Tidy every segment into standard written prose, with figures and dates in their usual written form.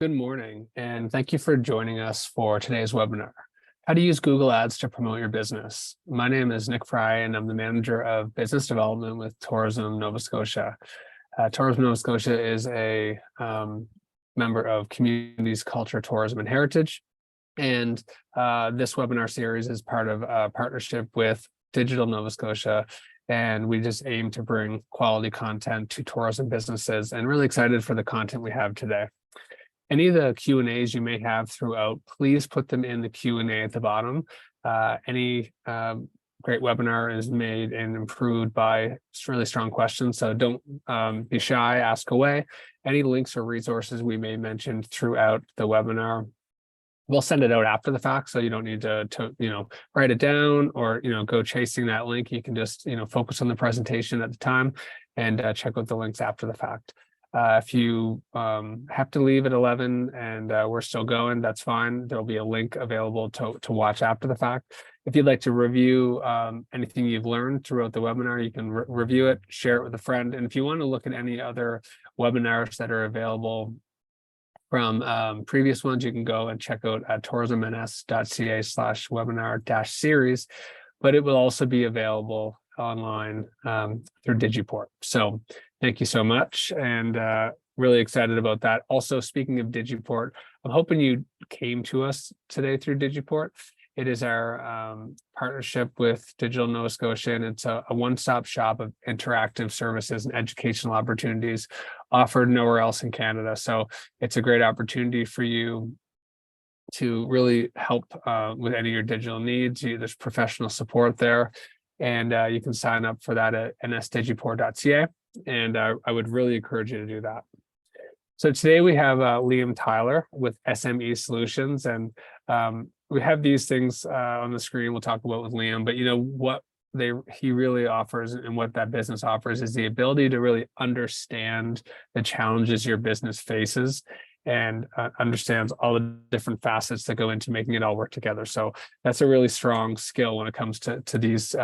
Good morning, and thank you for joining us for today's webinar, How to Use Google Ads to Promote Your Business. My name is Nick Fry, and I'm the Manager of Business Development with Tourism Nova Scotia. Tourism Nova Scotia is a member of Communities, Culture, Tourism, and Heritage. And this webinar series is part of a partnership with Digital Nova Scotia. And we just aim to bring quality content to tourism businesses, and really excited for the content we have today. Any of the Q&As you may have throughout, please put them in the Q&A at the bottom. Any great webinar is made and improved by really strong questions, so don't be shy, ask away. Any links or resources we may mention throughout the webinar, we'll send it out after the fact, so you don't need to write it down or go chasing that link. You can just focus on the presentation at the time and check out the links after the fact. If you have to leave at 11 and we're still going, that's fine. There'll be a link available to watch after the fact. If you'd like to review anything you've learned throughout the webinar, you can review it, share it with a friend. And if you want to look at any other webinars that are available from previous ones, you can go and check out at tourismns.ca/webinar-series, but it will also be available online through Digiport. So thank you so much, and really excited about that. Also, speaking of Digiport, I'm hoping you came to us today through Digiport. It is our partnership with Digital Nova Scotia, and it's a one-stop shop of interactive services and educational opportunities offered nowhere else in Canada. So it's a great opportunity for you to really help with any of your digital needs. There's professional support there, and you can sign up for that at nsdigiport.ca. And I would really encourage you to do that. So today we have Liam Tayler with SME Solutions, and we have these things on the screen we'll talk about with Liam, but what he really offers and what that business offers is the ability to really understand the challenges your business faces and understands all the different facets that go into making it all work together. So that's a really strong skill when it comes to these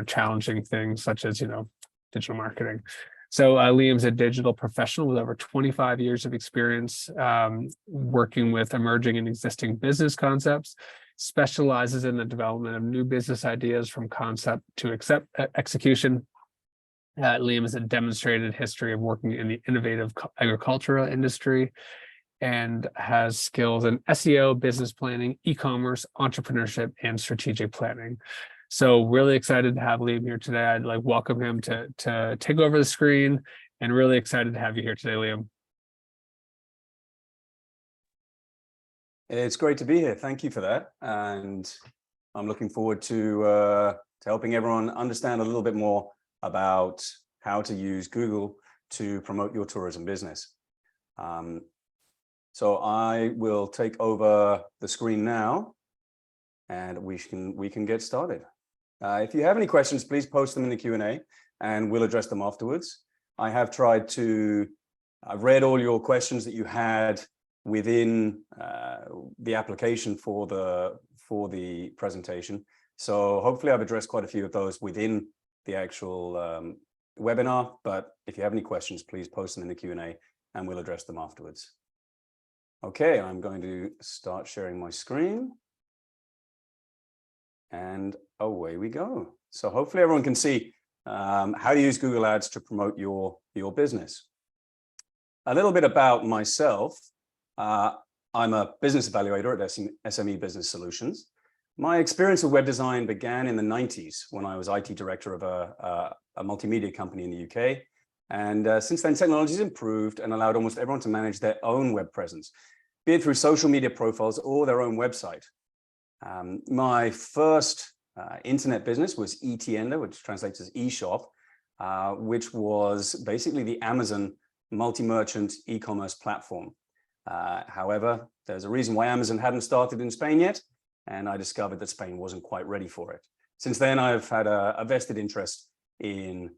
challenging things such as digital marketing. So Liam's a digital professional with over 25 years of experience working with emerging and existing business concepts, specializes in the development of new business ideas from concept to execution. Liam has a demonstrated history of working in the innovative agricultural industry and has skills in SEO, business planning, e-commerce, entrepreneurship, and strategic planning. So really excited to have Liam here today. I'd like welcome him to take over the screen, and really excited to have you here today, Liam. It's great to be here. Thank you for that. And I'm looking forward to helping everyone understand a little bit more about how to use Google to promote your tourism business. So I will take over the screen now, and we can get started. If you have any questions, please post them in the Q&A and we'll address them afterwards. I've read all your questions that you had within the application for the presentation. So hopefully I've addressed quite a few of those within the actual webinar, but if you have any questions, please post them in the Q&A and we'll address them afterwards. Okay, I'm going to start sharing my screen. And away we go. So hopefully everyone can see how to use Google Ads to promote your business. A little bit about myself. I'm a business evaluator at SME Business Solutions. My experience with web design began in the 90s when I was IT director of a multimedia company in the UK. And since then, technology has improved and allowed almost everyone to manage their own web presence, be it through social media profiles or their own website. My first internet business was eTienda, which translates as eShop, which was basically the Amazon multi-merchant e-commerce platform. However, there's a reason why Amazon hadn't started in Spain yet, and I discovered that Spain wasn't quite ready for it. Since then, I've had a vested interest in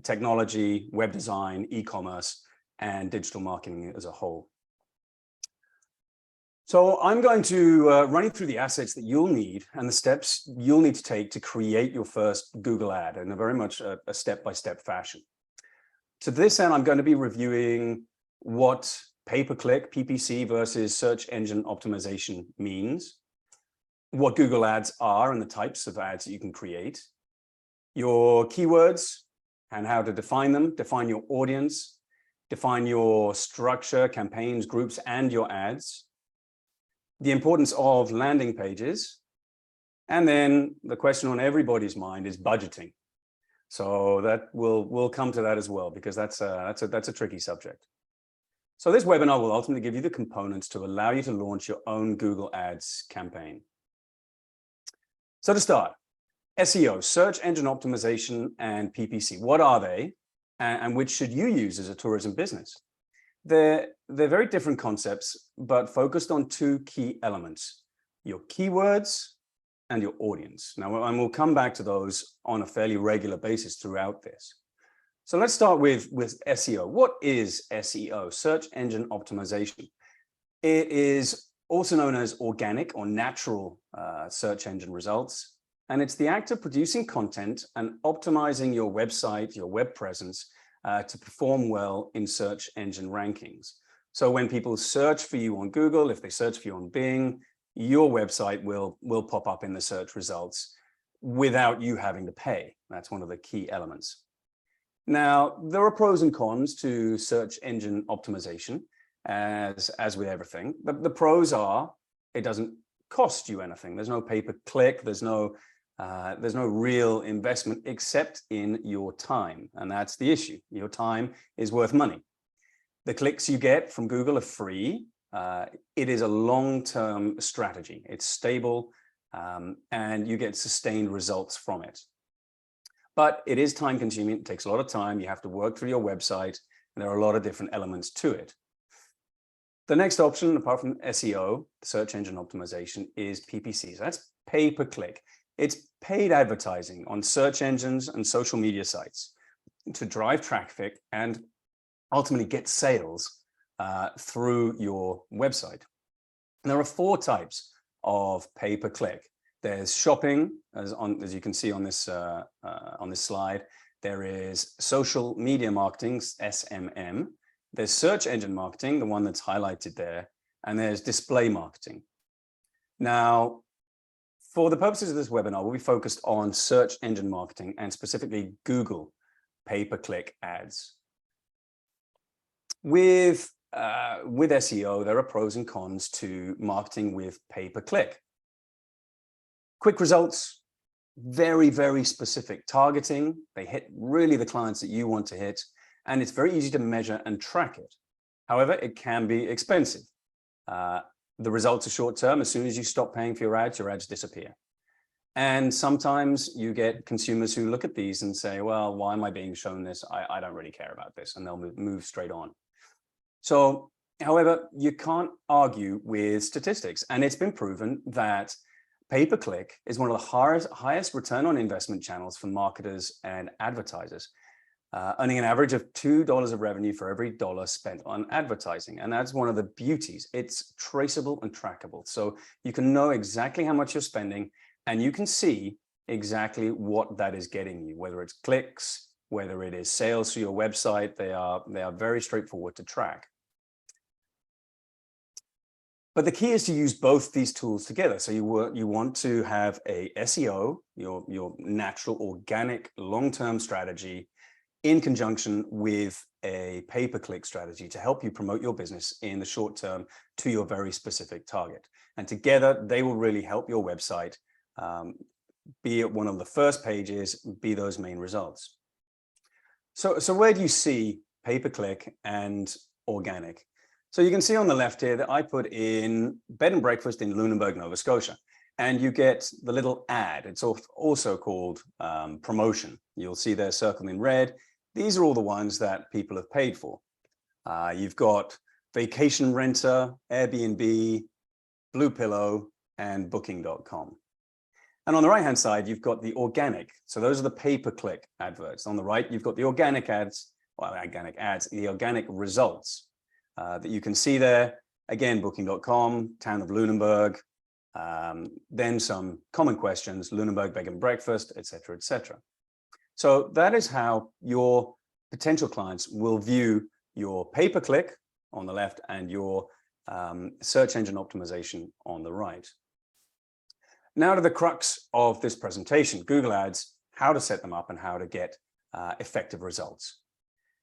technology, web design, e-commerce, and digital marketing as a whole. So I'm going to run you through the assets that you'll need and the steps you'll need to take to create your first Google ad in a very much a step-by-step fashion. To this end, I'm going to be reviewing what pay-per-click, PPC versus search engine optimization means, what Google ads are and the types of ads that you can create, your keywords and how to define them, define your audience, define your structure, campaigns, groups, and your ads, the importance of landing pages, and then the question on everybody's mind is budgeting. So that we'll come to that as well, because that's a tricky subject. So this webinar will ultimately give you the components to allow you to launch your own Google Ads campaign. So to start, SEO, search engine optimization, and PPC. What are they, and which should you use as a tourism business? They're very different concepts, but focused on two key elements: your keywords and your audience. Now, and we'll come back to those on a fairly regular basis throughout this. So let's start with SEO. What is SEO? Search engine optimization. It is also known as organic or natural search engine results. And it's the act of producing content and optimizing your website, your web presence, to perform well in search engine rankings. So when people search for you on Google, if they search for you on Bing, your website will pop up in the search results without you having to pay. That's one of the key elements. Now, there are pros and cons to search engine optimization, as with everything. The pros are, it doesn't cost you anything. There's no pay-per-click. There's no real investment except in your time. And that's the issue. Your time is worth money. The clicks you get from Google are free. It is a long-term strategy. It's stable, and you get sustained results from it. But it is time consuming. It takes a lot of time. You have to work through your website, and there are a lot of different elements to it. The next option, apart from SEO, search engine optimization, is PPC. So that's pay-per-click. It's paid advertising on search engines and social media sites to drive traffic and ultimately get sales through your website. And there are 4 types of pay-per-click. There's shopping, as you can see on this slide. There is social media marketing, SMM. There's search engine marketing, the one that's highlighted there, and there's display marketing. Now, for the purposes of this webinar, we'll be focused on search engine marketing and specifically Google pay-per-click ads. With SEO, there are pros and cons to marketing with pay-per-click. Quick results, very, very specific targeting. They hit really the clients that you want to hit, and it's very easy to measure and track it. However, it can be expensive. The results are short term. As soon as you stop paying for your ads disappear. And sometimes you get consumers who look at these and say, well, why am I being shown this? I don't really care about this, and they'll move straight on. So, however, you can't argue with statistics, and it's been proven that pay-per-click is one of the highest return on investment channels for marketers and advertisers, earning an average of $2 of revenue for every dollar spent on advertising. And that's one of the beauties. It's traceable and trackable. So you can know exactly how much you're spending, and you can see exactly what that is getting you, whether it's clicks, whether it is sales to your website. They are very straightforward to track. But the key is to use both these tools together. So you want to have a SEO, your natural, organic, long-term strategy in conjunction with a pay-per-click strategy to help you promote your business in the short term to your very specific target. And together, they will really help your website be at one of the first pages, be those main results. So where do you see pay-per-click and organic? So you can see on the left here that I put in bed and breakfast in Lunenburg, Nova Scotia, and you get the little ad. It's also called promotion. You'll see they're circled in red. These are all the ones that people have paid for. You've got Vacation Renter, Airbnb, Blue Pillow, and Booking.com. And on the right-hand side, you've got the organic. So those are the pay-per-click adverts. On the right, you've got the organic ads, the organic results that you can see there. Again, Booking.com, Town of Lunenburg, then some common questions, Lunenburg bed and breakfast, et cetera, et cetera. So that is how your potential clients will view your pay-per-click on the left and your search engine optimization on the right. Now to the crux of this presentation, Google Ads, how to set them up and how to get effective results.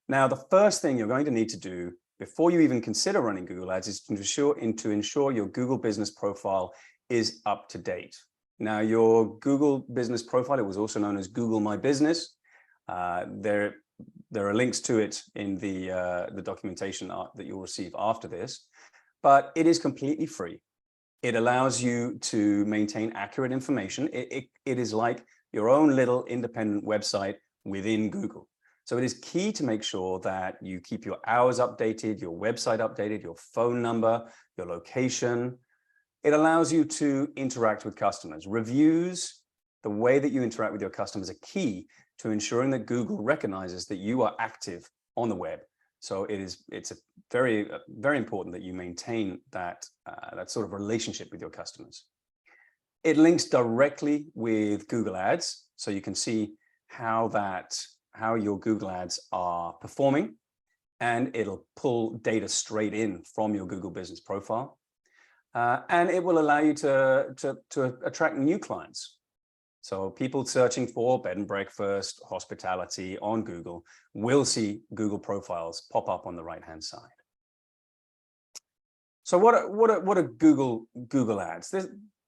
Now, the first thing you're going to need to do before you even consider running Google Ads is to ensure your Google business profile is up to date. Now, your Google business profile, it was also known as Google My Business. There are links to it in the documentation that you'll receive after this, but it is completely free. It allows you to maintain accurate information. It is like your own little independent website within Google. So it is key to make sure that you keep your hours updated, your website updated, your phone number, your location. It allows you to interact with customers. Reviews, the way that you interact with your customers are key to ensuring that Google recognizes that you are active on the web. So it's very important that you maintain that sort of relationship with your customers. It links directly with Google Ads, so you can see how your Google Ads are performing, and it'll pull data straight in from your Google business profile, and it will allow you to attract new clients. So people searching for bed and breakfast, hospitality on Google will see Google profiles pop up on the right-hand side. So what are Google Ads?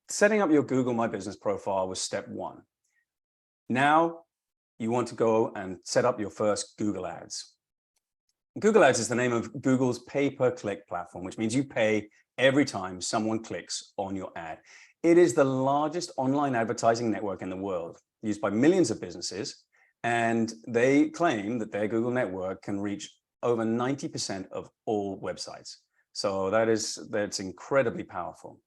Setting up your Google My Business profile was step one. Now you want to go and set up your first Google Ads. Google Ads is the name of Google's pay-per-click platform, which means you pay every time someone clicks on your ad. It is the largest online advertising network in the world, used by millions of businesses, and they claim that their Google network can reach over 90% of all websites. So that's incredibly powerful.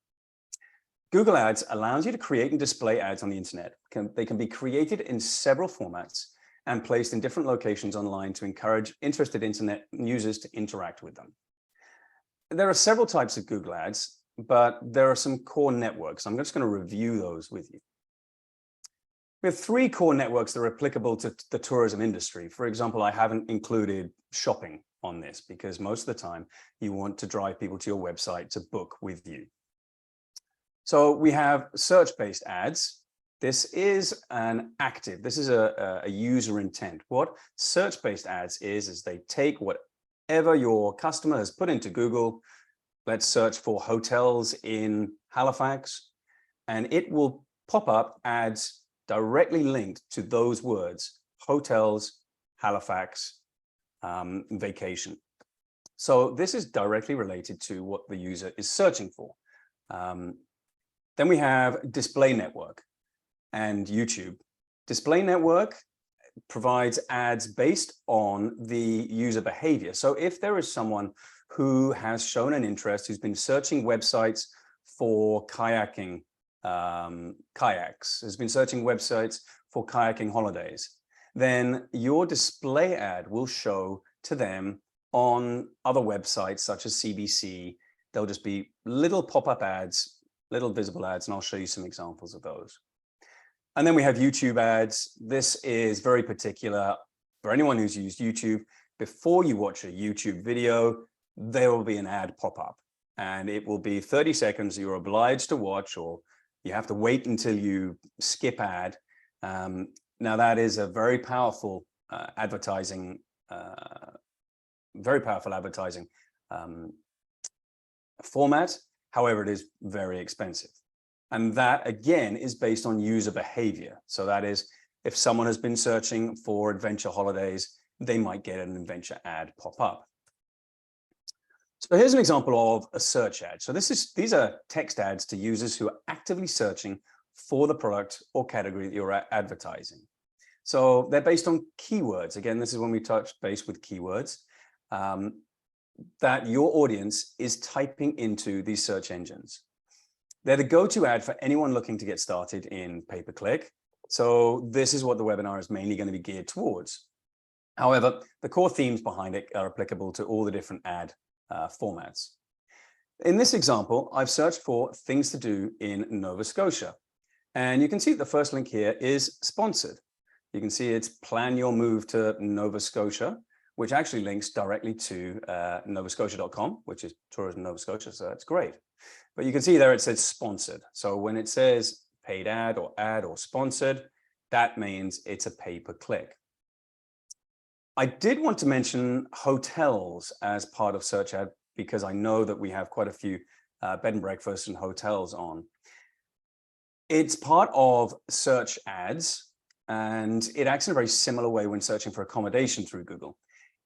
Google Ads allows you to create and display ads on the internet. They can be created in several formats and placed in different locations online to encourage interested internet users to interact with them. There are several types of Google Ads, but there are some core networks. I'm just going to review those with you. We have three core networks that are applicable to the tourism industry. For example, I haven't included shopping on this because most of the time you want to drive people to your website to book with you. So we have search-based ads. This is this is a user intent. What search-based ads is they take whatever your customer has put into Google. Let's search for hotels in Halifax, and it will pop up ads directly linked to those words: hotels, Halifax, vacation. So this is directly related to what the user is searching for. Then we have display network and YouTube. Display network provides ads based on the user behavior. So if there is someone who has shown an interest, who's been searching websites for kayaking, kayaks, has been searching websites for kayaking holidays, then your display ad will show to them on other websites such as CBC. There'll just be little pop-up ads, little visible ads, and I'll show you some examples of those. And then we have YouTube ads. This is very particular for anyone who's used YouTube. Before you watch a YouTube video, there will be an ad pop up, and it will be 30 seconds you're obliged to watch, or you have to wait until you skip ad. Now that is a very powerful advertising format. However, it is very expensive. And that again is based on user behavior. So that is, if someone has been searching for adventure holidays, they might get an adventure ad pop up. So here's an example of a search ad. So these are text ads to users who are actively searching for the product or category that you're advertising. So they're based on keywords. Again, this is when we touch base with keywords that your audience is typing into these search engines. They're the go-to ad for anyone looking to get started in pay-per-click. So this is what the webinar is mainly going to be geared towards. However, the core themes behind it are applicable to all the different ad formats. In this example, I've searched for things to do in Nova Scotia. And you can see the first link here is sponsored. You can see it's plan your move to Nova Scotia, which actually links directly to novascotia.com, which is Tourism Nova Scotia, so that's great. But you can see there it says sponsored. So when it says paid ad or sponsored, that means it's a pay-per-click. I did want to mention hotels as part of search ad because I know that we have quite a few bed and breakfasts and hotels on. It's part of search ads, and it acts in a very similar way when searching for accommodation through Google.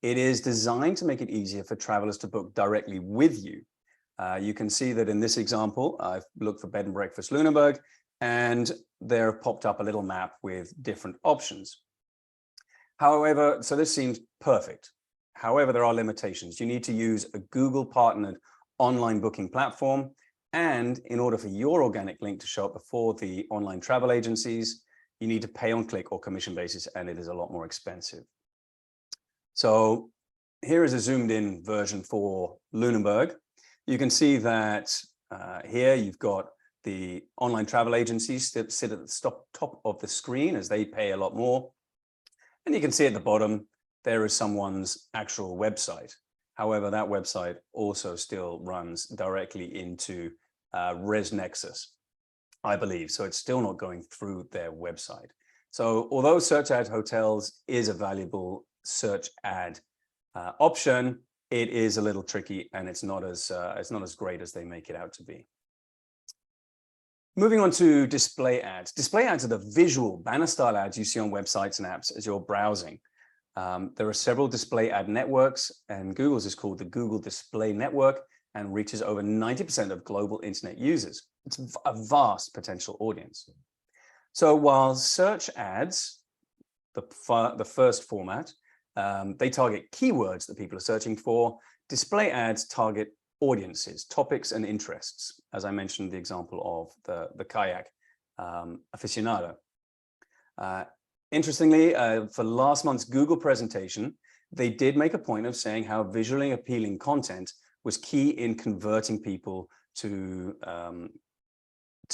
It is designed to make it easier for travelers to book directly with you. You can see that in this example, I've looked for bed and breakfast Lunenburg, and there popped up a little map with different options. However, so this seems perfect. However, there are limitations. You need to use a Google partnered online booking platform. And in order for your organic link to show up before the online travel agencies, you need to pay on click or commission basis, and it is a lot more expensive. So here is a zoomed in version for Lunenburg. You can see that here you've got the online travel agencies that sit at the top of the screen as they pay a lot more. And you can see at the bottom, there is someone's actual website. However, that website also still runs directly into ResNexus, I believe. So it's still not going through their website. So although search ad hotels is a valuable search ad option, it is a little tricky, and it's not as great as they make it out to be. Moving on to display ads. Display ads are the visual banner style ads you see on websites and apps as you're browsing. There are several display ad networks, and Google's is called the Google Display Network and reaches over 90% of global internet users. It's a vast potential audience. So while search ads, the first format, they target keywords that people are searching for, display ads target audiences, topics, and interests, as I mentioned the example of the kayak aficionado. Interestingly, for last month's Google presentation, they did make a point of saying how visually appealing content was key in converting people to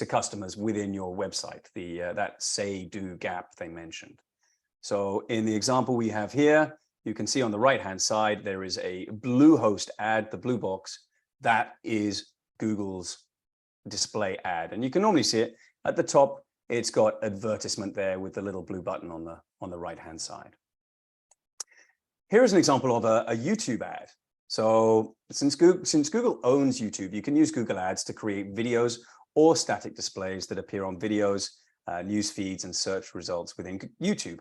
customers within your website, that say-do gap they mentioned. So in the example we have here, you can see on the right-hand side, there is a Bluehost ad, the blue box, that is Google's display ad. And you can normally see it at the top. It's got advertisement there with the little blue button on the right-hand side. Here is an example of a YouTube ad. So since Google owns YouTube, you can use Google Ads to create videos or static displays that appear on videos, news feeds, and search results within YouTube.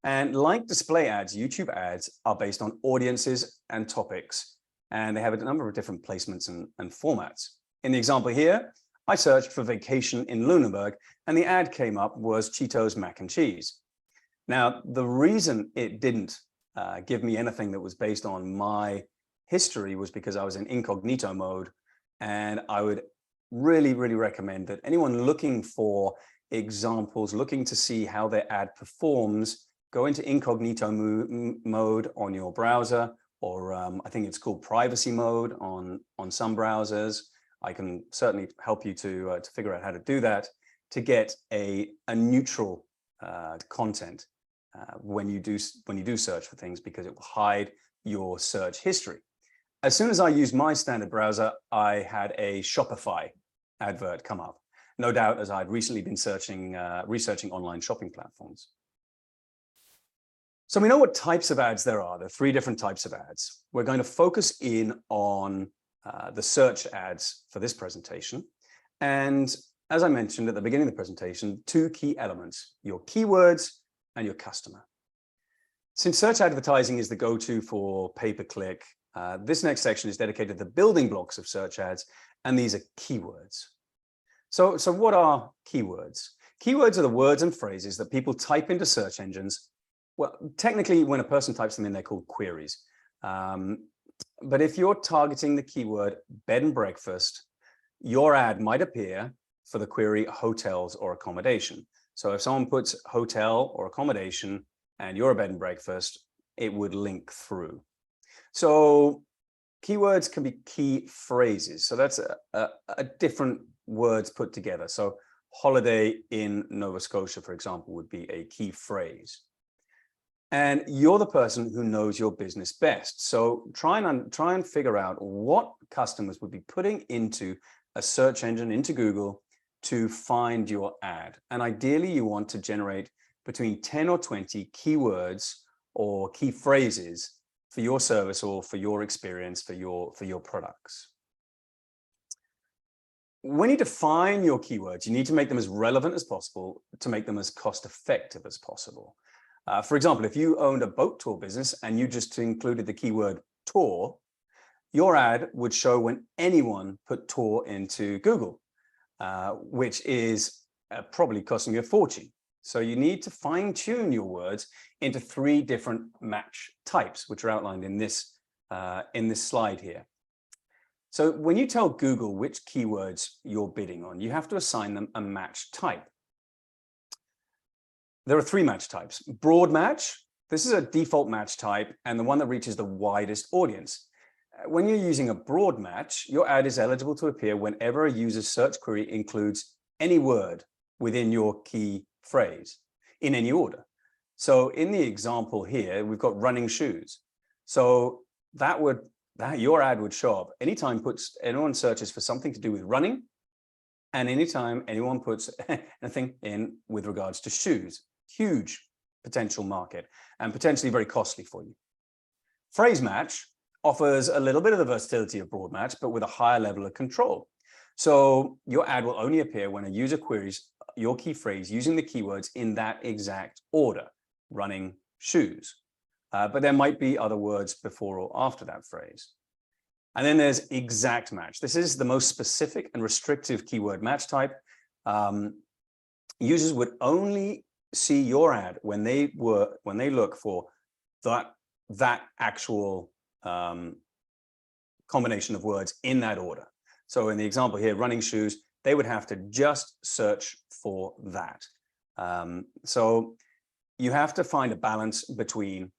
And like display ads, YouTube ads are based on audiences and topics, and they have a number of different placements and formats. In the example here, I searched for vacation in Lunenburg, and the ad came up was Cheetos mac and cheese. Now, the reason it didn't give me anything that was based on my history was because I was in incognito mode, and I would really, really recommend that anyone looking for examples, looking to see how their ad performs, go into incognito mode on your browser, or I think it's called privacy mode on some browsers. I can certainly help you to figure out how to do that, to get a neutral content when you do search for things, because it will hide your search history. As soon as I used my standard browser, I had a Shopify advert come up. No doubt, as I'd recently been researching online shopping platforms. So we know what types of ads there are. There are 3 different types of ads. We're going to focus in on the search ads for this presentation. And as I mentioned at the beginning of the presentation, 2 key elements, your keywords and your customer. Since search advertising is the go-to for pay-per-click, this next section is dedicated to the building blocks of search ads, and these are keywords. So what are keywords? Keywords are the words and phrases that people type into search engines. Well, technically, when a person types them in, they're called queries. But if you're targeting the keyword bed and breakfast, your ad might appear for the query hotels or accommodation. So if someone puts hotel or accommodation and you're a bed and breakfast, it would link through. So keywords can be key phrases. So that's a different words put together. So holiday in Nova Scotia, for example, would be a key phrase. And you're the person who knows your business best. So try and figure out what customers would be putting into a search engine, into Google, to find your ad. And ideally, you want to generate between 10 or 20 keywords or key phrases for your service or for your experience, for your products. When you define your keywords, you need to make them as relevant as possible to make them as cost-effective as possible. For example, if you owned a boat tour business and you just included the keyword tour, your ad would show when anyone put tour into Google, which is probably costing you a fortune. So you need to fine-tune your words into 3 different match types, which are outlined in this slide here. So when you tell Google which keywords you're bidding on, you have to assign them a match type. There are 3 match types. Broad match, this is a default match type and the one that reaches the widest audience. When you're using a broad match, your ad is eligible to appear whenever a user's search query includes any word within your key phrase in any order. So in the example here, we've got running shoes. So your ad would show up anytime anyone searches for something to do with running, and anytime anyone puts anything in with regards to shoes. Huge potential market and potentially very costly for you. Phrase match offers a little bit of the versatility of broad match, but with a higher level of control. So your ad will only appear when a user queries your key phrase using the keywords in that exact order, running shoes. But there might be other words before or after that phrase. And then there's exact match. This is the most specific and restrictive keyword match type. Users would only see your ad when they look for that actual combination of words in that order. So in the example here, running shoes, they would have to just search for that. So you have to find a balance between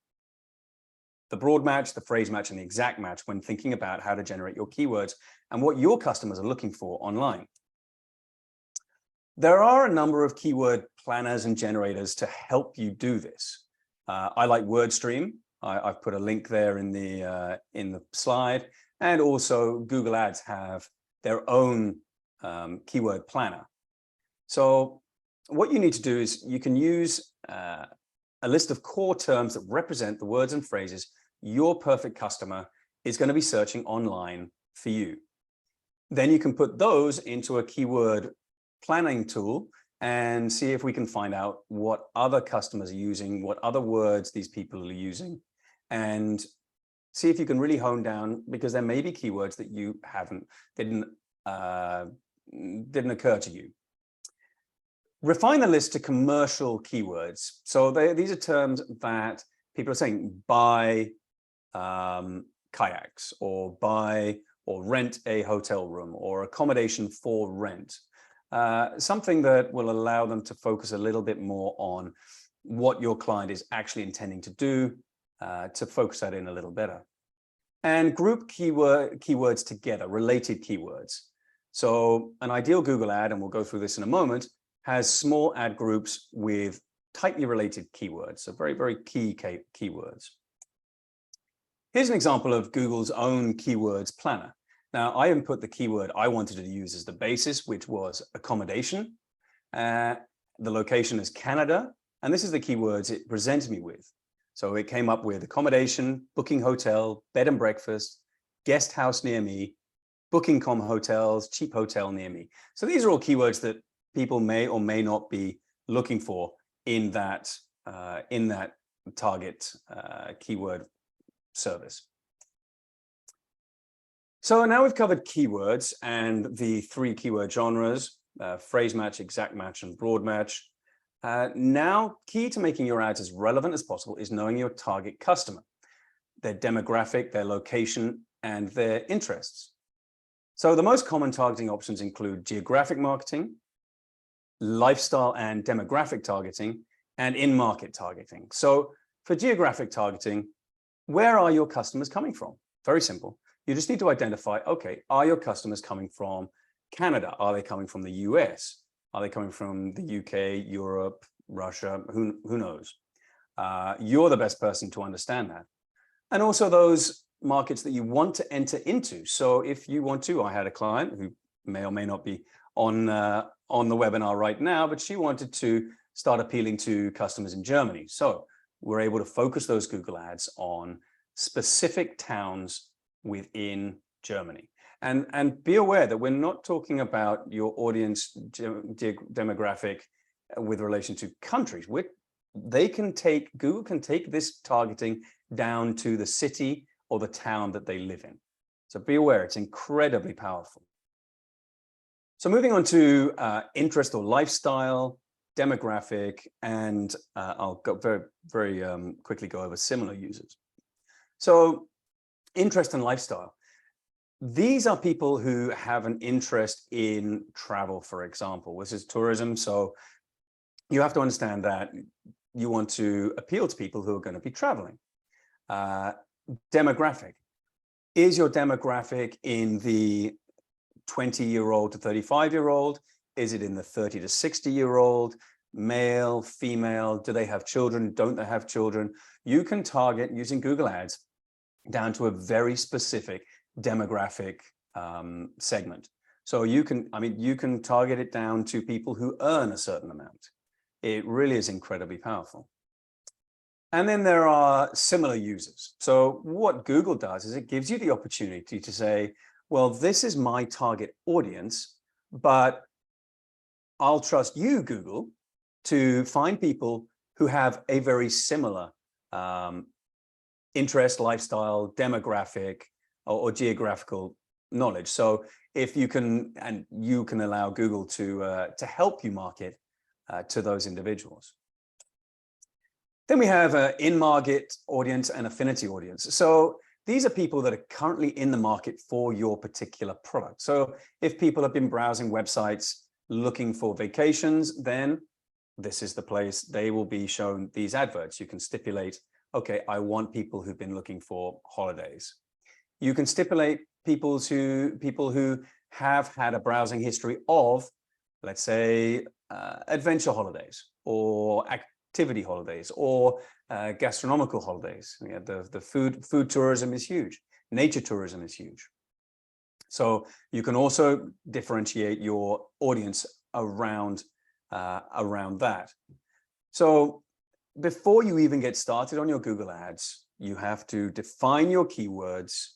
the broad match, the phrase match, and the exact match when thinking about how to generate your keywords and what your customers are looking for online. There are a number of keyword planners and generators to help you do this. I like WordStream. I've put a link there in the slide, and also Google Ads have their own keyword planner. So what you need to do is you can use a list of core terms that represent the words and phrases your perfect customer is going to be searching online for you. Then you can put those into a keyword planning tool and see if we can find out what other customers are using, what other words these people are using, and see if you can really hone down, because there may be keywords that you didn't occur to you. Refine the list to commercial keywords. So these are terms that people are saying: buy kayaks, or buy or rent a hotel room, or accommodation for rent. Something that will allow them to focus a little bit more on what your client is actually intending to do, to focus that in a little better. And group keywords together, related keywords. So an ideal Google ad, and we'll go through this in a moment, has small ad groups with tightly related keywords, so very, very key keywords. Here's an example of Google's own keywords planner. Now, I input the keyword I wanted to use as the basis, which was accommodation. The location is Canada, and this is the keywords it presented me with. So it came up with accommodation, booking hotel, bed and breakfast, guest house near me, booking.com hotels, cheap hotel near me. So these are all keywords that people may or may not be looking for in that target keyword service. So now we've covered keywords and the 3 keyword genres, phrase match, exact match, and broad match. Now, key to making your ads as relevant as possible is knowing your target customer, their demographic, their location, and their interests. So the most common targeting options include geographic marketing, lifestyle and demographic targeting, and in-market targeting. So for geographic targeting, where are your customers coming from? Very simple. You just need to identify, okay, are your customers coming from Canada? Are they coming from the US? Are they coming from the UK, Europe, Russia? Who knows? you're the best person to understand that. And also those markets that you want to enter into. So if you want to, I had a client who may or may not be on the webinar right now, but she wanted to start appealing to customers in Germany. So we're able to focus those Google ads on specific towns within Germany. And be aware that we're not talking about your audience demographic with relation to countries. Google can take this targeting down to the city or the town that they live in. So be aware, it's incredibly powerful. So moving on to interest or lifestyle, demographic, and I'll go very quickly go over similar users. So interest and lifestyle. These are people who have an interest in travel, for example. This is tourism. So you have to understand that you want to appeal to people who are going to be traveling. Demographic. Is your demographic in the 20-year-old to 35-year-old? Is it in the 30 to 60-year-old? Male, female? Do they have children? Don't they have children? You can target using Google Ads down to a very specific demographic segment. So you can target it down to people who earn a certain amount. It really is incredibly powerful. And then there are similar users. So what Google does is it gives you the opportunity to say, well, this is my target audience, but I'll trust you, Google, to find people who have a very similar interest, lifestyle, demographic, or geographical knowledge. So if you can, and you can allow Google to help you market to those individuals. Then we have an in-market audience and affinity audience. So these are people that are currently in the market for your particular product. So if people have been browsing websites looking for vacations, then this is the place they will be shown these adverts. You can stipulate, okay, I want people who've been looking for holidays. You can stipulate people who have had a browsing history of, let's say, adventure holidays or activity holidays or gastronomical holidays. Yeah, the food tourism is huge. Nature tourism is huge. So you can also differentiate your audience around that. So before you even get started on your Google Ads, you have to define your keywords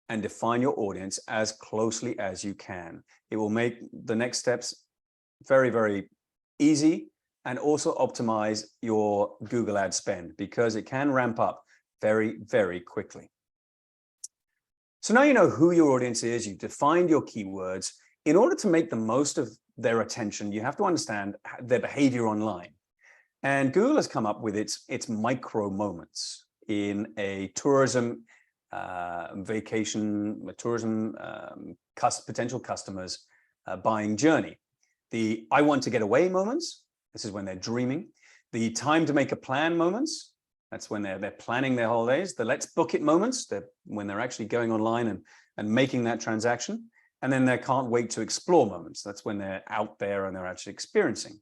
and define your audience as closely as you can. It will make the next steps very, very easy, and also optimize your Google ad spend because it can ramp up very, very quickly. So now you know who your audience is, you've defined your keywords. In order to make the most of their attention, you have to understand their behavior online. And Google has come up with its micro moments in a tourism potential customers buying journey. The I want to get away moments, this is when they're dreaming. The time to make a plan moments, that's when they're planning their holidays. The let's book it moments, when they're actually going online and making that transaction. And then they can't wait to explore moments. That's when they're out there and they're actually experiencing.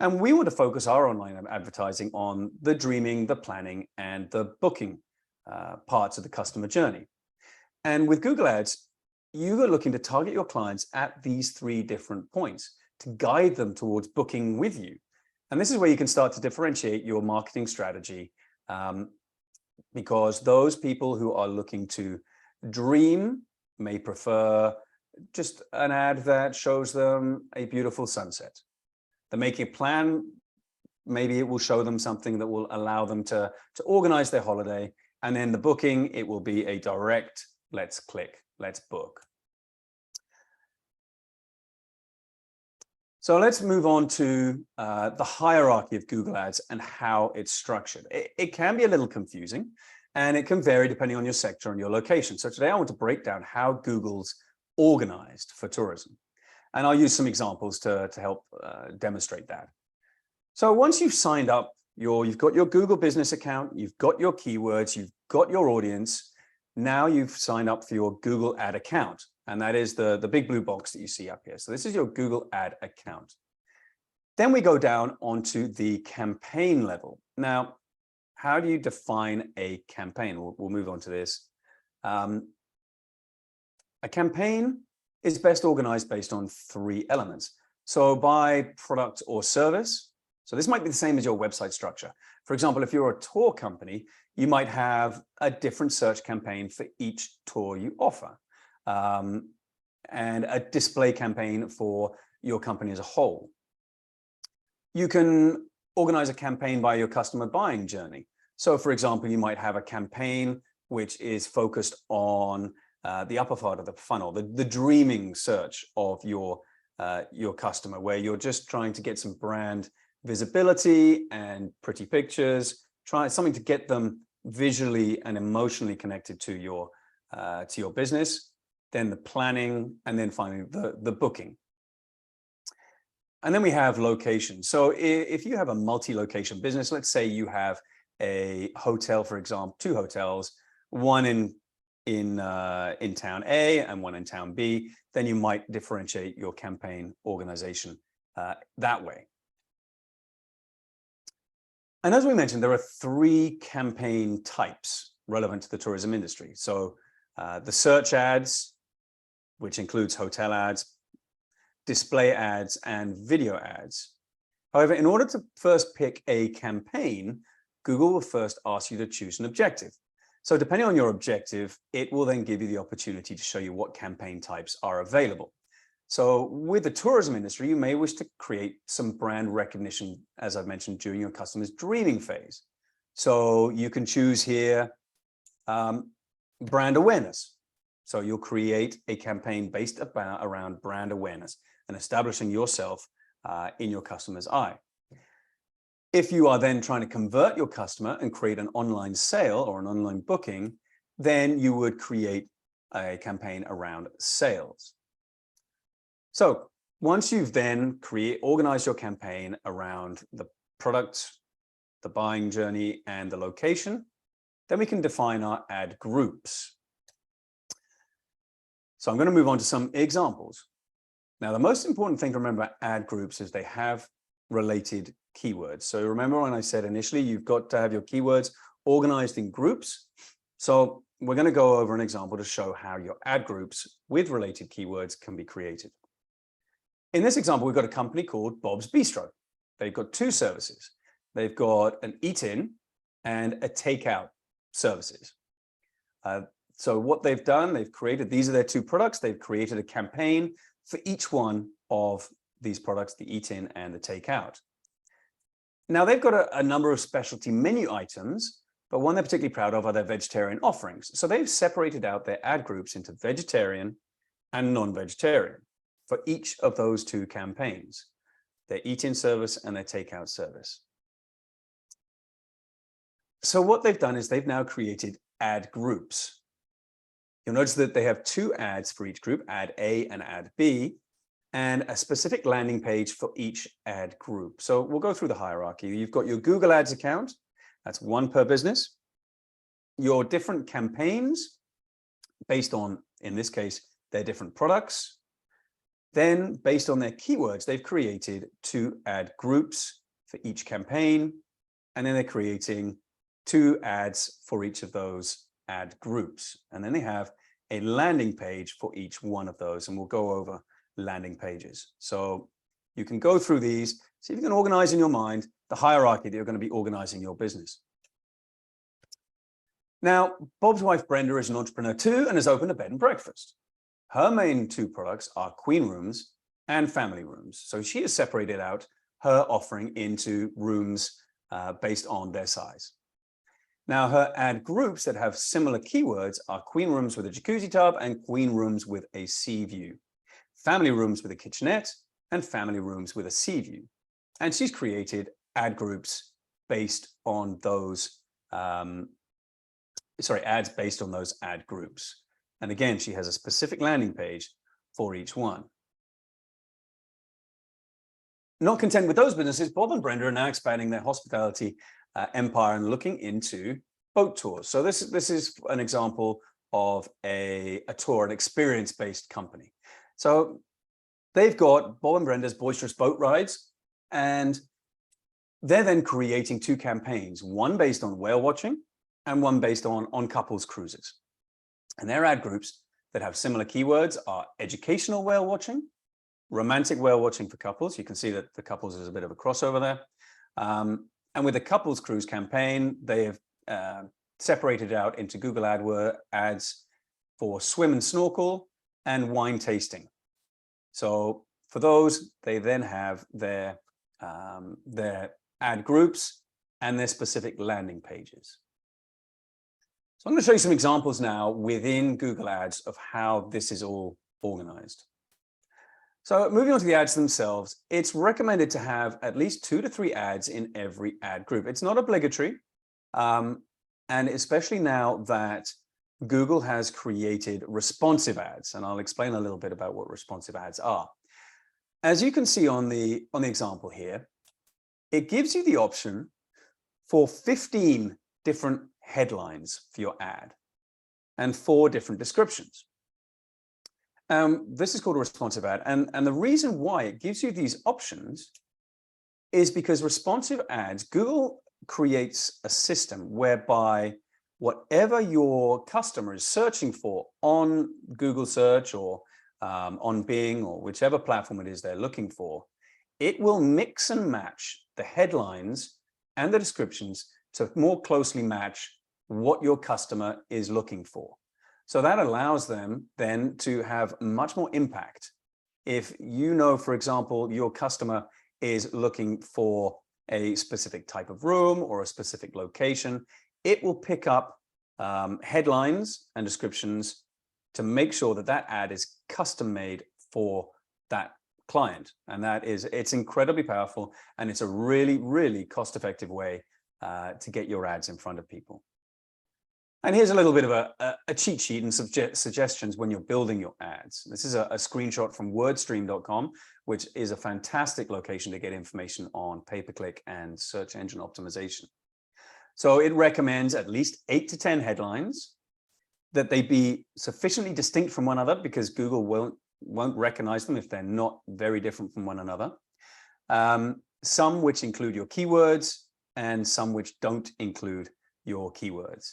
And we want to focus our online advertising on the dreaming, the planning, and the booking parts of the customer journey. And with Google Ads, you are looking to target your clients at these three different points to guide them towards booking with you. And this is where you can start to differentiate your marketing strategy because those people who are looking to dream may prefer just an ad that shows them a beautiful sunset. They're making a plan, maybe it will show them something that will allow them to organize their holiday. And then the booking, it will be a direct, let's click, let's book. So let's move on to the hierarchy of Google Ads and how it's structured. It can be a little confusing and it can vary depending on your sector and your location. So today I want to break down how Google's organized for tourism. And I'll use some examples to help demonstrate that. So once you've signed up, you've got your Google business account, you've got your keywords, you've got your audience. Now you've signed up for your Google Ad account. And that is the big blue box that you see up here. So this is your Google Ad account. Then we go down onto the campaign level. Now, how do you define a campaign? We'll move on to this. A campaign is best organized based on 3 elements. So by product or service. So this might be the same as your website structure. For example, if you're a tour company, you might have a different search campaign for each tour you offer, and a display campaign for your company as a whole. You can organize a campaign by your customer buying journey. So for example, you might have a campaign which is focused on the upper part of the funnel, the dreaming search of your customer, where you're just trying to get some brand visibility and pretty pictures, try something to get them visually and emotionally connected to your business, then the planning, and then finally the booking. And then we have location. So if you have a multi-location business, let's say you have a hotel, for example, 2 hotels, one in town A and one in town B, then you might differentiate your campaign organization that way. And as we mentioned, there are 3 campaign types relevant to the tourism industry. So the search ads, which includes hotel ads, display ads, and video ads. However, in order to first pick a campaign, Google will first ask you to choose an objective. So depending on your objective, it will then give you the opportunity to show you what campaign types are available. So with the tourism industry, you may wish to create some brand recognition, as I've mentioned, during your customer's dreaming phase. So you can choose here brand awareness. So you'll create a campaign based around brand awareness and establishing yourself in your customer's eye. If you are then trying to convert your customer and create an online sale or an online booking, then you would create a campaign around sales. So once you've then organized your campaign around the product, the buying journey, and the location, then we can define our ad groups. So I'm going to move on to some examples. Now, the most important thing to remember about ad groups is they have related keywords. So remember when I said initially, you've got to have your keywords organized in groups. So we're going to go over an example to show how your ad groups with related keywords can be created. In this example, we've got a company called Bob's Bistro. They've got 2 services. They've got an eat-in and a takeout services. So what they've done, these are their 2 products. They've created a campaign for each one of these products, the eat-in and the takeout. Now they've got a number of specialty menu items, but one they're particularly proud of are their vegetarian offerings. So they've separated out their ad groups into vegetarian and non-vegetarian for each of those 2 campaigns, their eat-in service and their takeout service. So what they've done is they've now created ad groups. You'll notice that they have 2 ads for each group, ad A and ad B, and a specific landing page for each ad group. So we'll go through the hierarchy. You've got your Google Ads account, that's 1 per business. Your different campaigns based on, in this case, their different products. Then based on their keywords, they've created 2 ad groups for each campaign. And then they're creating 2 ads for each of those ad groups. And then they have a landing page for each one of those. And we'll go over landing pages. So you can go through these, see if you can organize in your mind the hierarchy that you're going to be organizing your business. Now, Bob's wife Brenda is an entrepreneur too and has opened a bed and breakfast. Her main 2 products are queen rooms and family rooms. So she has separated out her offering into rooms based on their size. Now, her ad groups that have similar keywords are queen rooms with a jacuzzi tub and queen rooms with a sea view, family rooms with a kitchenette, and family rooms with a sea view. And she's created ad groups based on those, ads based on those ad groups. And again, she has a specific landing page for each one. Not content with those businesses, Bob and Brenda are now expanding their hospitality empire and looking into boat tours. So this is an example of a tour, an experience-based company. So they've got Bob and Brenda's Boisterous Boat Rides, and they're then creating two campaigns, one based on whale watching and one based on couples cruises. And their ad groups that have similar keywords are educational whale watching, romantic whale watching for couples. You can see that the couples is a bit of a crossover there. And with the couples cruise campaign, they have separated out into Google AdWords ads for swim and snorkel and wine tasting. So for those, they then have their ad groups and their specific landing pages. So I'm going to show you some examples now within Google Ads of how this is all organized. So moving on to the ads themselves, it's recommended to have at least 2 to 3 ads in every ad group. It's not obligatory. And especially now that Google has created responsive ads, and I'll explain a little bit about what responsive ads are. As you can see on the example here, it gives you the option for 15 different headlines for your ad and 4 different descriptions. This is called a responsive ad. And the reason why it gives you these options is because responsive ads, Google creates a system whereby whatever your customer is searching for on Google search or on Bing or whichever platform it is they're looking for, it will mix and match the headlines and the descriptions to more closely match what your customer is looking for. So that allows them then to have much more impact. If you know, for example, your customer is looking for a specific type of room or a specific location, it will pick up headlines and descriptions to make sure that that ad is custom made for that client. And it's incredibly powerful, and it's a really, really cost-effective way to get your ads in front of people. And here's a little bit of a cheat sheet and suggestions when you're building your ads. This is a screenshot from wordstream.com, which is a fantastic location to get information on pay-per-click and search engine optimization. So it recommends at least 8 to 10 headlines, that they be sufficiently distinct from one another because Google won't recognize them if they're not very different from one another. Some which include your keywords and some which don't include your keywords.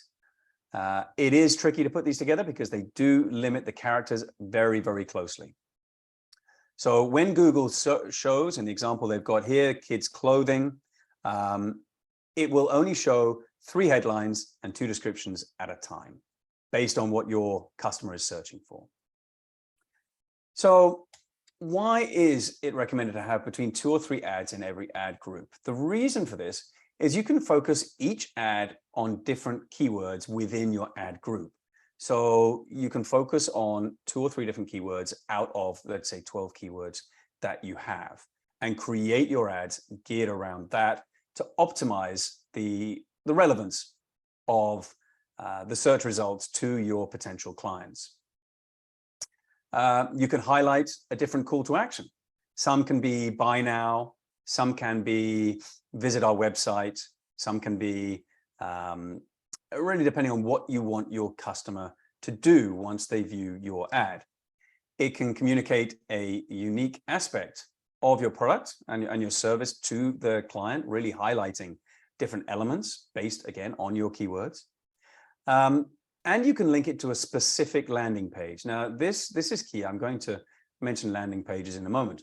It is tricky to put these together because they do limit the characters very, very closely. So when Google shows, in the example they've got here, kids clothing, it will only show 3 headlines and 2 descriptions at a time, based on what your customer is searching for. So why is it recommended to have between 2 or 3 ads in every ad group? The reason for this is you can focus each ad on different keywords within your ad group. So you can focus on 2 or 3 different keywords out of, let's say, 12 keywords that you have, and create your ads geared around that to optimize the relevance of the search results to your potential clients. You can highlight a different call to action. Some can be buy now, some can be visit our website, some can be really depending on what you want your customer to do once they view your ad. It can communicate a unique aspect of your product and your service to the client, really highlighting different elements based, again, on your keywords. And you can link it to a specific landing page. Now, this is key. I'm going to mention landing pages in a moment,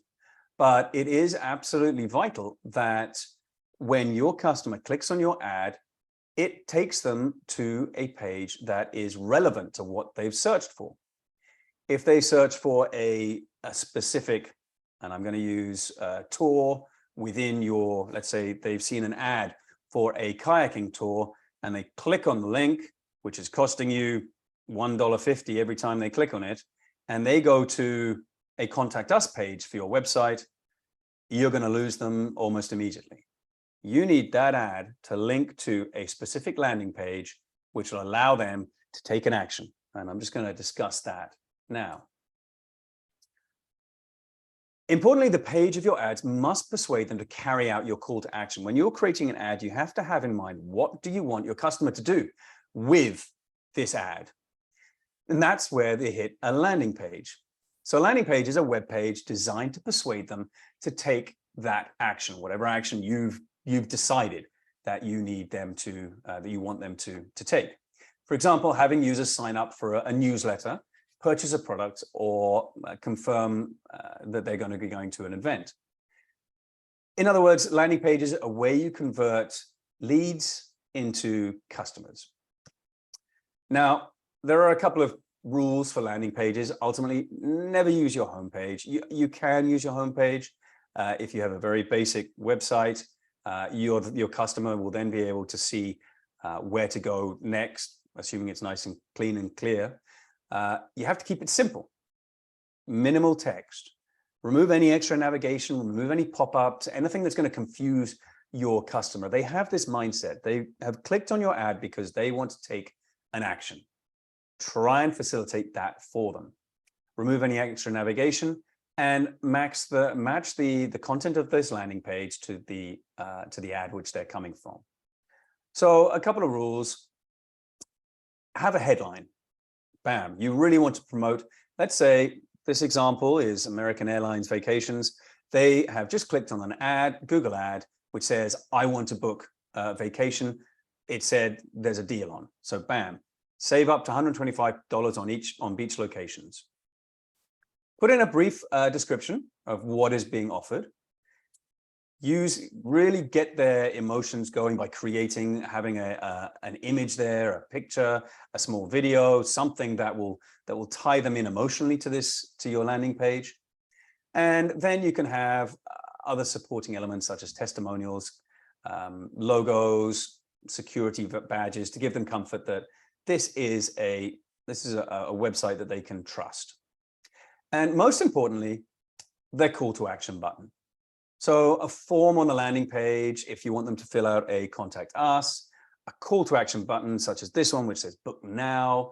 but it is absolutely vital that when your customer clicks on your ad, it takes them to a page that is relevant to what they've searched for. If they search for a specific, and I'm going to use a tour within your, let's say they've seen an ad for a kayaking tour and they click on the link, which is costing you $1.50 every time they click on it, and they go to a contact us page for your website, you're going to lose them almost immediately. You need that ad to link to a specific landing page, which will allow them to take an action. And I'm just going to discuss that now. Importantly, the page of your ads must persuade them to carry out your call to action. When you're creating an ad, you have to have in mind, what do you want your customer to do with this ad? And that's where they hit a landing page. So a landing page is a web page designed to persuade them to take that action, whatever action you've you've decided that you need them to, that you want them to take. For example, having users sign up for a newsletter, purchase a product, or confirm that they're going to be going to an event. In other words, landing pages are where you convert leads into customers. Now, there are a couple of rules for landing pages. Ultimately, never use your homepage. You can use your homepage if you have a very basic website. Your customer will then be able to see where to go next, assuming it's nice and clean and clear. You have to keep it simple, minimal text. Remove any extra navigation, remove any pop-ups, anything that's going to confuse your customer. They have this mindset. They have clicked on your ad because they want to take an action. Try and facilitate that for them. Remove any extra navigation and match the content of this landing page to the ad which they're coming from. So a couple of rules. Have a headline. Bam. You really want to promote, let's say this example is American Airlines Vacations. They have just clicked on an ad, Google ad, which says, I want to book a vacation. It said there's a deal on. So bam, save up to $125 on beach locations. Put in a brief description of what is being offered. Really get their emotions going by having an image there, a picture, a small video, something that will tie them in emotionally to your landing page. And then you can have other supporting elements such as testimonials, logos, security badges to give them comfort that this is a website that they can trust. And most importantly, their call to action button. So a form on the landing page, if you want them to fill out a contact us, a call to action button such as this one, which says book now,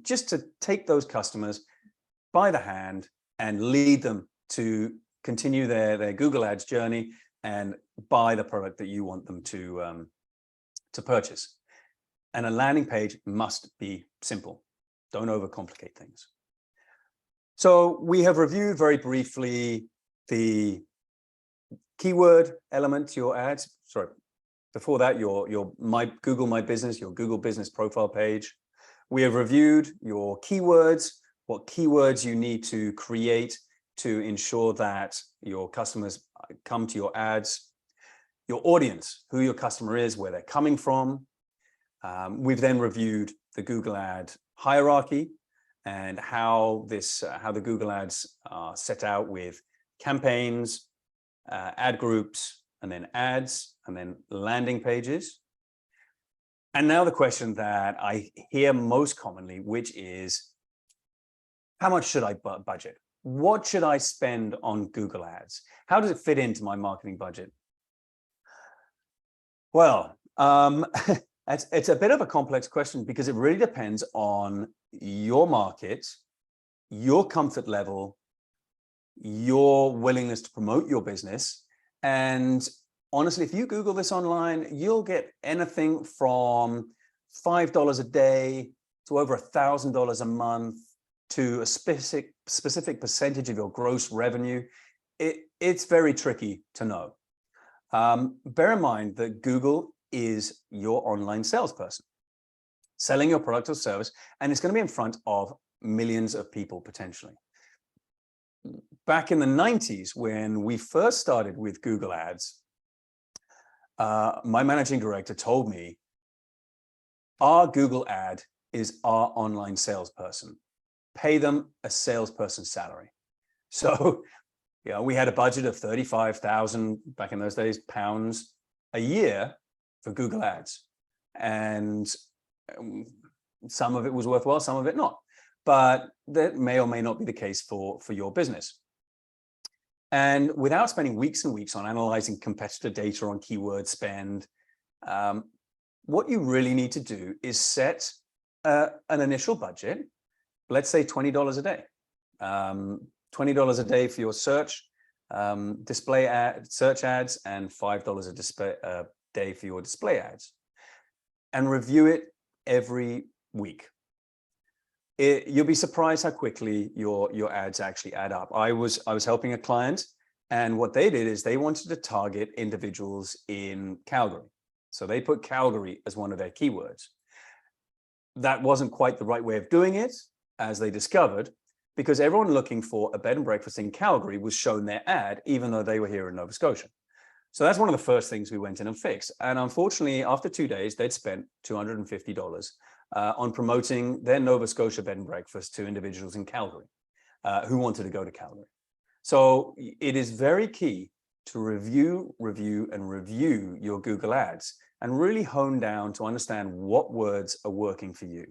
just to take those customers by the hand and lead them to continue their Google Ads journey and buy the product that you want them to purchase. And a landing page must be simple. Don't overcomplicate things. So we have reviewed very briefly the keyword element to your ads. Sorry, before that, your Google My Business, your Google Business profile page. We have reviewed your keywords, what keywords you need to create to ensure that your customers come to your ads, your audience, who your customer is, where they're coming from. We've then reviewed the Google ad hierarchy and how the Google ads are set out with campaigns, ad groups, and then ads, and then landing pages. And now the question that I hear most commonly, which is, how much should I budget? What should I spend on Google ads? How does it fit into my marketing budget? Well, it's a bit of a complex question because it really depends on your market, your comfort level, your willingness to promote your business. And honestly, if you Google this online, you'll get anything from $5 a day to over $1,000 a month to a specific percentage of your gross revenue. It's very tricky to know. Bear in mind that Google is your online salesperson, selling your product or service, and it's going to be in front of millions of people potentially. Back in the 90s, when we first started with Google Ads, my managing director told me, our Google ad is our online salesperson. Pay them a salesperson salary. So, we had a budget of 35,000 back in those days, pounds a year for Google Ads. And some of it was worthwhile, some of it not. But that may or may not be the case for your business. And without spending weeks and weeks on analyzing competitor data on keyword spend, what you really need to do is set an initial budget, let's say $20 a day. $20 a day for your search, search ads, and $5 a day for your display ads. And review it every week. You'll be surprised how quickly your ads actually add up. I was helping a client, And what they did is they wanted to target individuals in Calgary. So they put Calgary as one of their keywords. That wasn't quite the right way of doing it, as they discovered, because everyone looking for a bed and breakfast in Calgary was shown their ad, even though they were here in Nova Scotia. So that's one of the first things we went in and fixed. And unfortunately, after 2 days, they'd spent $250 on promoting their Nova Scotia bed and breakfast to individuals in Calgary who wanted to go to Calgary. So it is very key to review your Google Ads and really hone down to understand what words are working for you.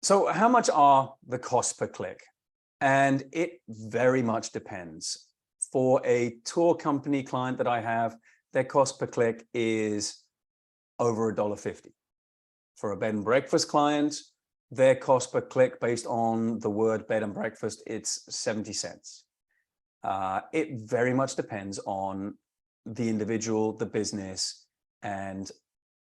So how much are the costs per click? And it very much depends. For a tour company client that I have, their cost per click is over $1.50. For a bed and breakfast client, their cost per click based on the word bed and breakfast, it's 70 cents. It very much depends on the individual, the business, and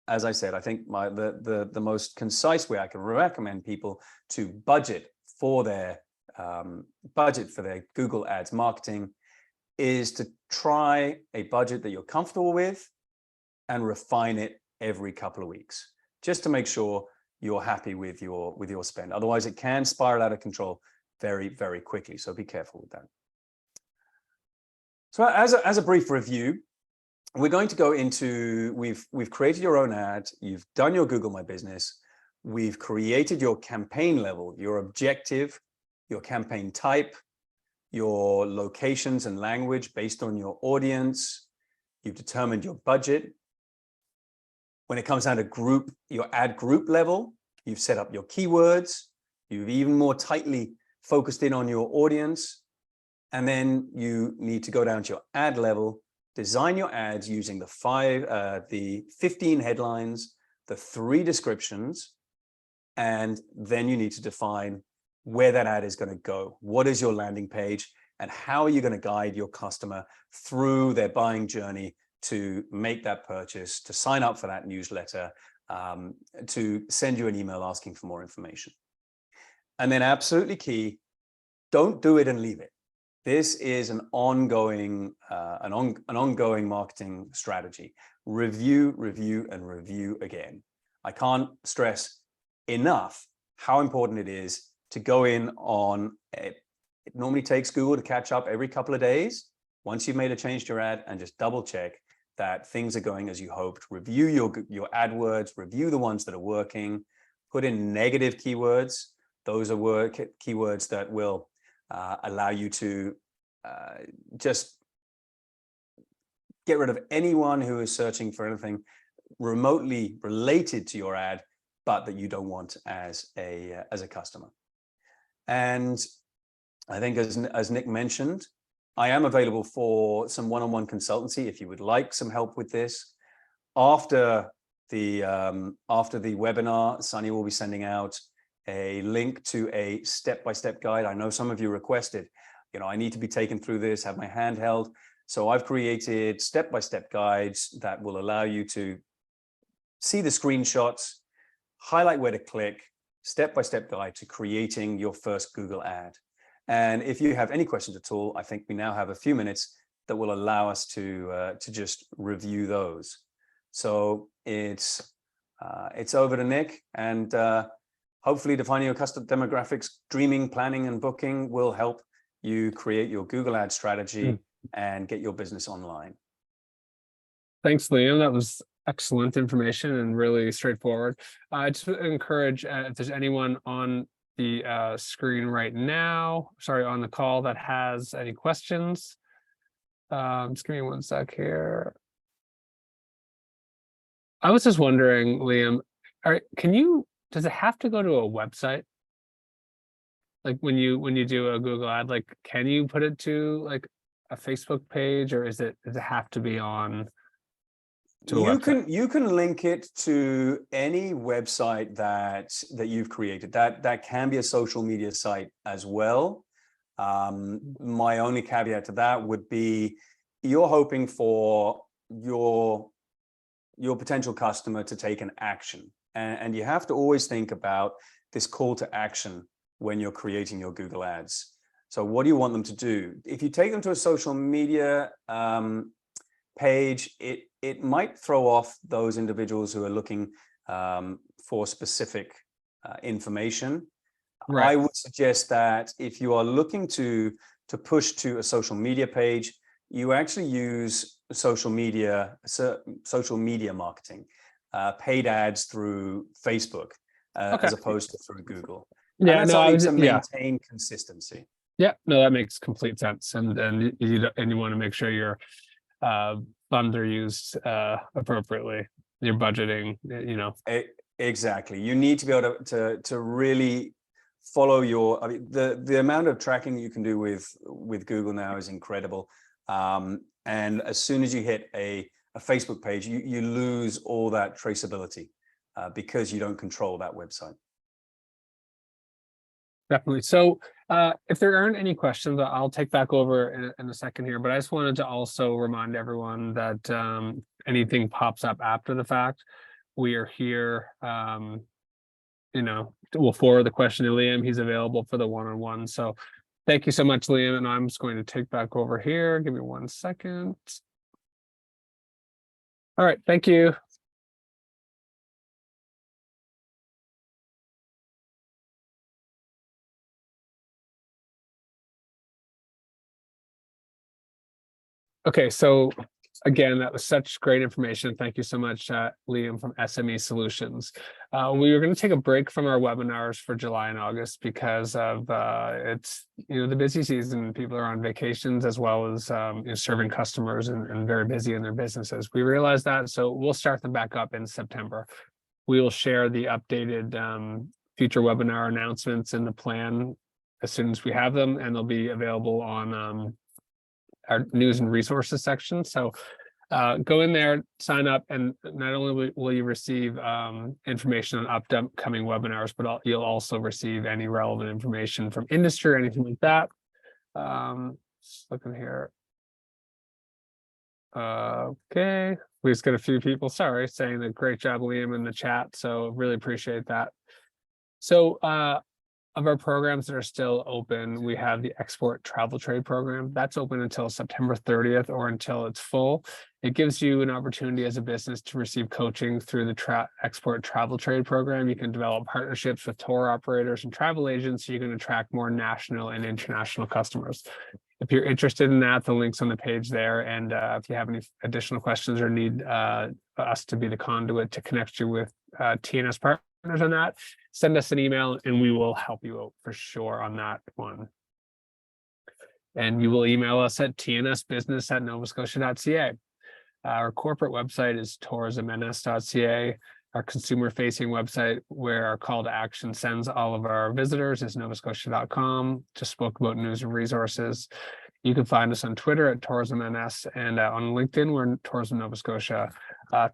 as I said, I think the most concise way I can recommend people to budget for their Google Ads marketing is to try a budget that you're comfortable with and refine it every couple of weeks, just to make sure you're happy with your spend. Otherwise, it can spiral out of control very, very quickly. So be careful with that. So as a brief review, we're going to go into, we've created your own ad, you've done your Google My Business, we've created your campaign level, your objective, your campaign type, your locations and language based on your audience. You've determined your budget. When it comes down to your ad group level, you've set up your keywords. You've even more tightly focused in on your audience. And then you need to go down to your ad level, design your ads using the 15 headlines, the 3 descriptions, and then you need to define where that ad is going to go. What is your landing page, and how are you going to guide your customer through their buying journey to make that purchase, to sign up for that newsletter, to send you an email asking for more information. And then absolutely key, don't do it and leave it. This is an ongoing marketing strategy. Review, and review again. I can't stress enough how important it is to go in on it. It normally takes Google to catch up every couple of days. Once you've made a change to your ad, and just double check that things are going as you hoped. Review your AdWords, review the ones that are working, put in negative keywords. Those are keywords that will allow you to just get rid of anyone who is searching for anything remotely related to your ad, but that you don't want as a customer. And I think as Nick mentioned, I am available for some one-on-one consultancy if you would like some help with this. After the webinar, Sunny will be sending out a link to a step-by-step guide. I know some of you requested, I need to be taken through this, have my hand held. So I've created step-by-step guides that will allow you to see the screenshots, highlight where to click, step-by-step guide to creating your first Google ad. And if you have any questions at all, I think we now have a few minutes that will allow us to just review those. So it's over to Nick, and hopefully defining your custom demographics, dreaming, planning, and booking will help you create your Google ad strategy and get your business online. Thanks, Liam. That was excellent information and really straightforward. I just encourage if there's anyone on the screen right now, on the call, that has any questions. Just give me one sec here. I was just wondering, Liam, does it have to go to a website? Like when you do a Google ad, like can you put it to like a Facebook page, or does it have to be on to a website? You can link it to any website that you've created. That can be a social media site as well. My only caveat to that would be you're hoping for your potential customer to take an action, and you have to always think about this call to action when you're creating your Google ads. So what do you want them to do? If you take them to a social media page, it might throw off those individuals who are looking for specific information. Right. I would suggest that if you are looking to push to a social media page, you actually use social media marketing, paid ads through Facebook, Okay. as opposed to through Google. Yeah, and that's no, only to maintain consistency. Yeah, no, that makes complete sense. And you want to make sure your funds are used appropriately. Your budgeting, Exactly. You need to be able to really follow your, I mean, the amount of tracking you can do with Google now is incredible. And as soon as you hit a Facebook page, you lose all that traceability because you don't control that website. Definitely. So if there aren't any questions, I'll take back over in a second here, but I just wanted to also remind everyone that anything pops up after the fact, we are here, we'll forward the question to Liam. He's available for the one-on-one. So thank you so much, Liam. And I'm just going to take back over here. Give me 1 second. All right. Thank you. Okay, so again, that was such great information. Thank you so much, Liam from SME Solutions. We were going to take a break from our webinars for July and August because of it's the busy season. People are on vacations as well as serving customers and very busy in their businesses. We realized that, so we'll start them back up in September. We will share the updated future webinar announcements and the plan as soon as we have them, and they'll be available on our news and resources section. So go in there, sign up, and not only will you receive information on upcoming webinars, but you'll also receive any relevant information from industry or anything like that. Just looking here. Okay, we just got a few people, sorry, saying that great job, Liam, in the chat. So really appreciate that. So of our programs that are still open, we have the Export Travel Trade program. That's open until September 30th or until it's full. It gives you an opportunity as a business to receive coaching through the Export Travel Trade program. You can develop partnerships with tour operators and travel agents so you can attract more national and international customers. If you're interested in that, the link's on the page there. And if you have any additional questions or need us to be the conduit to connect you with TNS partners on that, send us an email and we will help you out for sure on that one. And you will email us at tnsbusiness@novascotia.ca. Our corporate website is tourismns.ca. Our consumer-facing website, where our call to action sends all of our visitors, is novascotia.com. Just spoke about news and resources. You can find us on Twitter at tourismns, and on LinkedIn, we're Tourism Nova Scotia.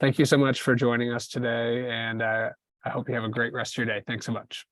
Thank you so much for joining us today, and I hope you have a great rest of your day. Thanks so much.